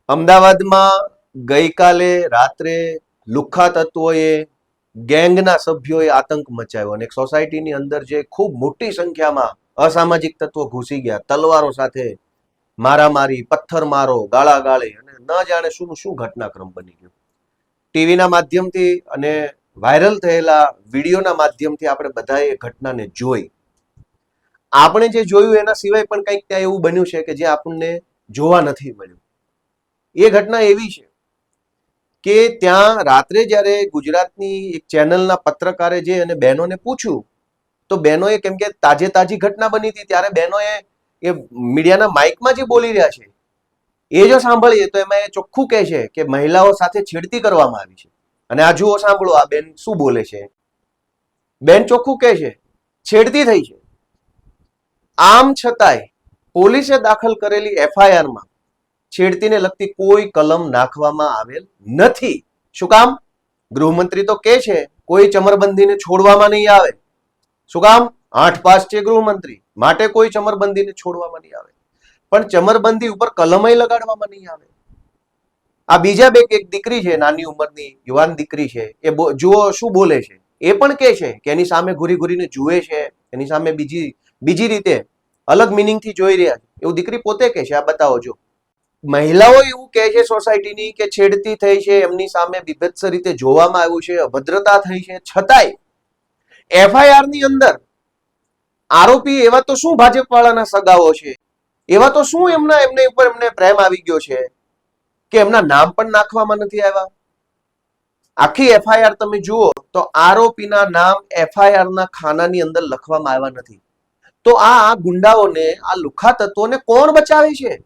અમદાવાદમાં ગઈકાલે રાત્રે લુખ્ખા તત્વોએ ગેંગના સભ્યોએ આતંક મચાવ્યો અને એક સોસાયટીની અંદર જે ખૂબ મોટી સંખ્યામાં અસામાજિક તત્વો ઘૂસી ગયા, તલવારો સાથે મારામારી, પથ્થરમારો, ગાળાગાળી અને ન જાણે શું શું ઘટનાક્રમ બની ગયો. ટીવીના માધ્યમથી અને વાયરલ થયેલા વિડીયોના માધ્યમથી આપણે બધાએ એ ઘટનાને જોઈ. આપણે જે જોયું એના સિવાય પણ કંઈક ત્યાં એવું બન્યું છે કે જે આપણને જોવા નથી મળ્યું. એ ઘટના એવી છે કે ત્યાં રાત્રે જ્યારે ગુજરાતની એક ચેનલના પત્રકારે જે અને બહેનોને પૂછ્યું તો બહેનોએ, કેમ કે તાજી ઘટના બની હતી ત્યારે બહેનોએ એ મીડિયાના માઇકમાં જે બોલી રહ્યા છે એ જો સાંભળીએ તો એમાં એ ચોખ્ખું કહે છે કે મહિલાઓ સાથે છેડતી કરવામાં આવી છે. અને આ જુઓ, સાંભળો આ બેન શું બોલે છે. બેન ચોખ્ખું કહે છે છેડતી થઈ છે. આમ છતાંય પોલીસે દાખલ કરેલી એફઆઈઆરમાં છેડતીને લગતી કોઈ કલમ નાખવામાં આવેલ નથી. શું કામ? ગૃહમંત્રી તો કહે છે કોઈ ચમરબંધીને છોડવામાં નહીં આવે. શું કામ? 8 પાસ છે ગૃહમંત્રી, માટે કોઈ ચમરબંધીને છોડવામાં નહીં આવે. પણ ચમરબંધી ઉપર કલમય લગાડવામાં નહીં આવે. આ બીજા બે એક દીકરી છે, નાની ઉંમરની યુવાન દીકરી છે, એ જુઓ શું બોલે છે. એ પણ કહે છે કે એની સામે ઘૂરી ઘૂરીને જુએ છે, એની સામે બીજી રીતે અલગ મિનિંગથી જોઈ રહ્યા છે. એવું દીકરી પોતે કહે છે. આ બતાવો. જો મહિલાઓ એવું કહે છે સોસાયટીની કે છેડતી થઈ છે, એમની સામે બીભત્સ રીતે જોવામાં આવ્યું છે, અભદ્રતા થઈ છે, છતાંય એફઆઈઆર ની અંદર આરોપી એવા તો શું ભાજપ વાળાના સગાઓ છે, એવા તો શું એમને ઉપર પ્રેમ આવી ગયો છે કે એમના નામ પણ નાખવામાં નથી આવ્યા. આખી એફઆઈઆર તમે જુઓ તો આરોપીના નામ એફઆઈઆર ના ખાનાની અંદર લખવામાં આવ્યા નથી. તો આ ગુંડાઓને, આ લુખ્ખા તત્વોને કોણ બચાવે છે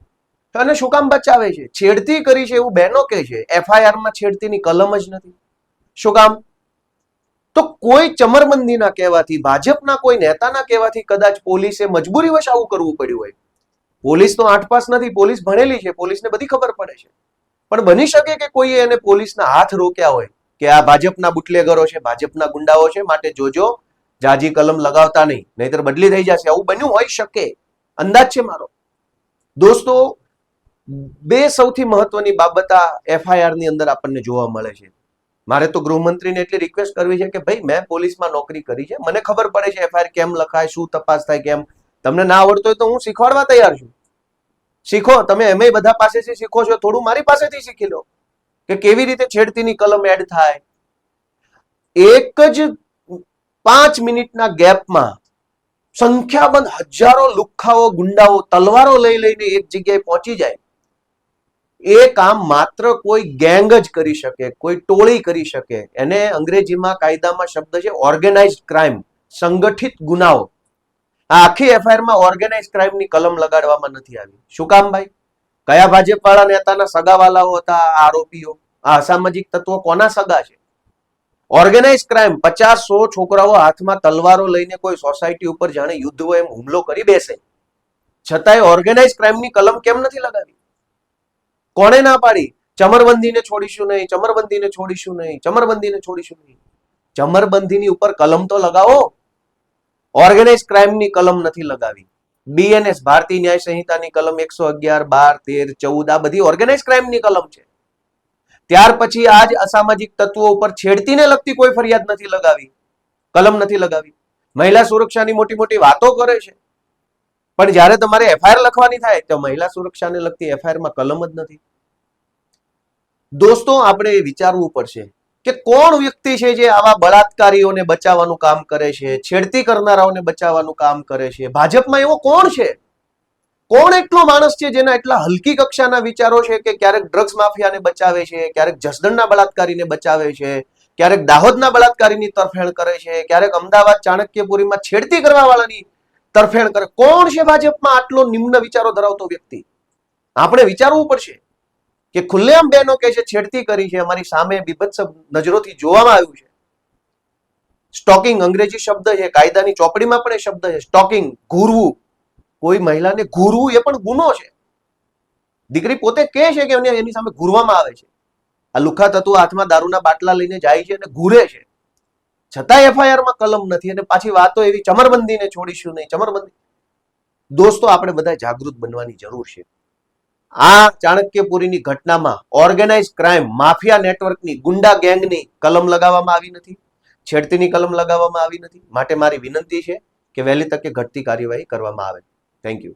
અને શું કામ બચાવે છે? છેડતી કરી છે એવું બહેનો કહે છે. એફઆઈઆર માં છેડતીની કલમ જ નથી. શું કામ? તો કોઈ ચમરબંધીના કહેવાથી, ભાજપના કોઈ નેતાના કહેવાથી કદાચ પોલીસે મજબૂરીવશ આવું કરવું પડ્યું હોય. પોલીસ તો 8 પાસ નથી, પોલીસ ભણેલી છે, પોલીસને બધી ખબર પડે છે. પણ બની શકે કે કોઈએ એને પોલીસના હાથ રોક્યા હોય કે આ ભાજપના બુટલેગરો છે, ભાજપના ગુંડાઓ છે, માટે જોજો, જાજી કલમ લગાવતા નહીં, નહીતર બદલી થઈ જશે. આવું બન્યું હોઈ શકે, અંદાજ છે મારો. દોસ્તો, બે સૌથી મહત્વની બાબત આ એફઆઈઆર ની અંદર આપણને જોવા મળે છે. મારે તો ગૃહમંત્રીને એટલી રિક્વેસ્ટ કરવી છે કે ભાઈ, મેં પોલીસમાં નોકરી કરી છે, મને ખબર પડે છે એફઆઈઆર કેમ લખાય, શું તપાસ થાય, કેમ. તમને ના આવડતો હોય તો હું શીખવાડવા તૈયાર છું. શીખો તમે, એમ બધા પાસેથી શીખો છો, થોડું મારી પાસેથી શીખી લો કે કેવી રીતે છેડતીની કલમ એડ થાય. એક જ 5 મિનિટના ગેપમાં સંખ્યાબંધ હજારો લુખ્ખાઓ, ગુંડાઓ તલવારો લઈને એક જગ્યાએ પહોંચી જાય. એ કામ માત્ર કોઈ ગેંગ જ કરી શકે, કોઈ ટોળી કરી શકે. એને અંગ્રેજીમાં કાયદામાં શબ્દ છે ઓર્ગેનાઇઝડ ક્રાઇમ, સંગઠિત ગુનાઓ. આ આખી એફઆઈઆરમાં ઓર્ગેનાઇઝ ક્રાઇમની કલમ લગાડવામાં નથી આવી. શું કામ ભાઈ? કયા ભાજપ વાળા નેતાના સગાવાલાઓ હતા આરોપીઓ? આ અસામાજિક તત્વો કોના સગા છે? ઓર્ગેનાઇઝ ક્રાઇમ, 50-100 છોકરાઓ હાથમાં તલવારો લઈને કોઈ સોસાયટી ઉપર જાણે યુદ્ધ હોય એમ હુમલો કરી બેસે, છતાંય ઓર્ગેનાઇઝ ક્રાઇમની કલમ કેમ નથી લગાવી? કોણે ના પાડી? ચમરબંધીને છોડીશું નહીં, ચમરબંધીને છોડીશું નહીં, ચમરબંધીને છોડીશું નહીં. ચમરબંધીની ઉપર કલમ તો લગાવો. ઓર્ગેનાઇઝ ક્રાઇમની કલમ નથી લગાવી. બીએનએસ, ભારતીય ન્યાય સંહિતાની કલમ 111, 12, 13, 14 આ બધી ઓર્ગેનાઇઝ ક્રાઇમની કલમ છે. ત્યાર પછી આજ અસામાજિક તત્વો ઉપર છેડતીને લગતી કોઈ ફરિયાદ નથી લગાવી, કલમ નથી લગાવી. મહિલા સુરક્ષાની મોટી મોટી વાતો કરે છે, પણ જ્યારે તમારે એફઆઈઆર લખવાની થાય તો મહિલા સુરક્ષાને લગતી એફઆઈઆરમાં કલમ જ નથી. દોસ્તો, આપણે વિચારવું પડશે કે કોણ વ્યક્તિ છે જે આવા બળાત્કારીઓને બચાવવાનું કામ કરે છે, છેડતી કરનારાઓને બચાવવાનું કામ કરે છે? ભાજપમાં એવો કોણ છે? કોણ એટલો માણસ છે જેના એટલા હલકી કક્ષાના વિચારો છે કે ક્યારેક ડ્રગ્સ માફિયાને બચાવે છે, ક્યારેક જસદણના બળાત્કારીને બચાવે છે, ક્યારેક દાહોદના બળાત્કારીની તરફેણ કરે છે, ક્યારેક અમદાવાદ ચાણક્યપુરીમાં છેડતી કરવા વાળાની તરફેણ કરે? કોણ છે ભાજપમાં આટલો નિમ્ન વિચારો ધરાવતો વ્યક્તિ? આપણે વિચારવું પડશે કે ખુલ્લેઆમ બહેનો કહે છે છેડતી કરી છે, અમારી સામે બીભત્સ નજરોથી જોવામાં આવ્યું છે. સ્ટોકિંગ અંગ્રેજી શબ્દ છે, કાયદાની ચોપડીમાં પણ એ શબ્દ છે, સ્ટોકિંગ, ઘૂરવું. કોઈ મહિલાને ઘૂરવું એ પણ ગુનો છે. દીકરી પોતે કહે છે કે એની સામે ઘૂરવામાં આવે છે. આ લુખ્ખા તત્વો હાથમાં દારૂના બાટલા લઈને જાય છે અને ઘૂરે છે, છતાં એફઆઈઆરમાં કલમ નથી. અને પાછી વાતો એવી, ચમરબંધીને છોડીશું નહીં, ચમરબંધી. દોસ્તો, આપણે બધા જાગૃત બનવાની જરૂર છે. આ ચાણક્યપુરીની ઘટનામાં ઓર્ગેનાઇઝ ક્રાઇમ માફિયા નેટવર્કની ગુંડા ગેંગની કલમ લગાવવામાં આવી નથી, છેડતીની કલમ લગાવવામાં આવી નથી. માટે મારી વિનંતી છે કે વહેલી તકે ઘટતી કાર્યવાહી કરવામાં આવે. Thank you.